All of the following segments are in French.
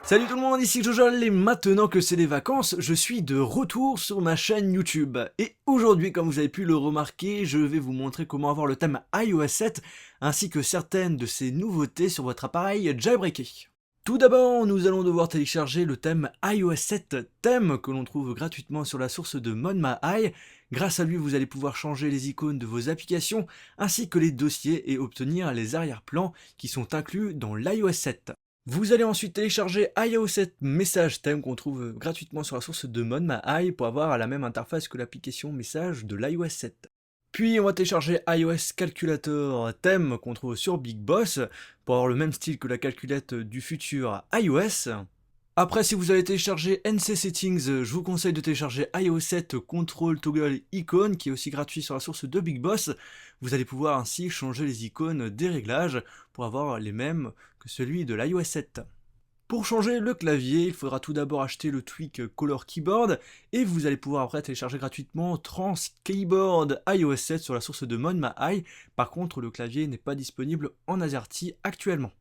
Salut tout le monde, ici Jojol et maintenant que c'est les vacances, je suis de retour sur ma chaîne YouTube. Et aujourd'hui, comme vous avez pu le remarquer, je vais vous montrer comment avoir le thème iOS 7 ainsi que certaines de ses nouveautés sur votre appareil jailbreaké. Tout d'abord, nous allons devoir télécharger le thème iOS 7, thème que l'on trouve gratuitement sur la source de ModMyEye. Grâce à lui, vous allez pouvoir changer les icônes de vos applications ainsi que les dossiers et obtenir les arrière-plans qui sont inclus dans l'iOS 7. Vous allez ensuite télécharger iOS 7 Message Theme qu'on trouve gratuitement sur la source de ModMyEye pour avoir la même interface que l'application message de l'iOS 7. Puis on va télécharger iOS Calculator Theme qu'on trouve sur Big Boss pour avoir le même style que la calculette du futur iOS. Après, si vous avez téléchargé NC Settings, je vous conseille de télécharger iOS 7 Control Toggle Icon qui est aussi gratuit sur la source de Big Boss. Vous allez pouvoir ainsi changer les icônes des réglages pour avoir les mêmes que celui de l'iOS 7. Pour changer le clavier, il faudra tout d'abord acheter le Tweak Color Keyboard et vous allez pouvoir après télécharger gratuitement Trans Keyboard iOS 7 sur la source de ModMyEye. Par contre, le clavier n'est pas disponible en AZERTY actuellement.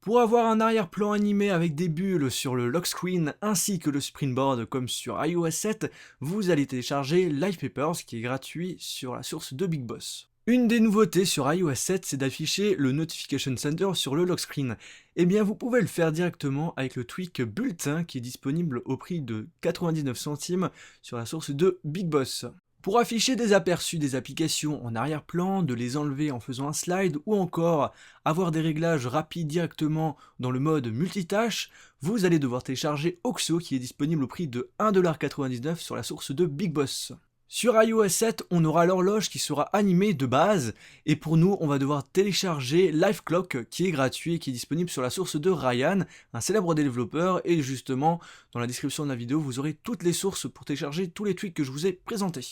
Pour avoir un arrière-plan animé avec des bulles sur le lock screen ainsi que le Springboard comme sur iOS 7, vous allez télécharger Live Papers qui est gratuit sur la source de Big Boss. Une des nouveautés sur iOS 7, c'est d'afficher le Notification Center sur le lock screen. Eh bien, vous pouvez le faire directement avec le Tweak Bulletin qui est disponible au prix de 99 centimes sur la source de Big Boss. Pour afficher des aperçus des applications en arrière-plan, de les enlever en faisant un slide ou encore avoir des réglages rapides directement dans le mode multitâche, vous allez devoir télécharger Oxo qui est disponible au prix de 1,99$ sur la source de Big Boss. Sur iOS 7, on aura l'horloge qui sera animée de base et pour nous, on va devoir télécharger Live Clock qui est gratuit et qui est disponible sur la source de Ryan, un célèbre développeur, et justement, dans la description de la vidéo, vous aurez toutes les sources pour télécharger tous les tweaks que je vous ai présentés.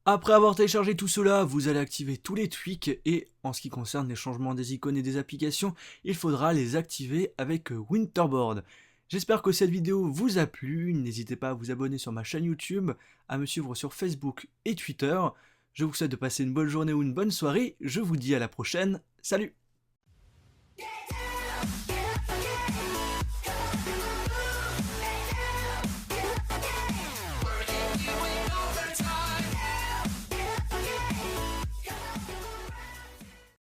Après avoir téléchargé tout cela, vous allez activer tous les tweaks et en ce qui concerne les changements des icônes et des applications, il faudra les activer avec Winterboard. J'espère que cette vidéo vous a plu, n'hésitez pas à vous abonner sur ma chaîne YouTube, à me suivre sur Facebook et Twitter. Je vous souhaite de passer une bonne journée ou une bonne soirée, je vous dis à la prochaine, salut!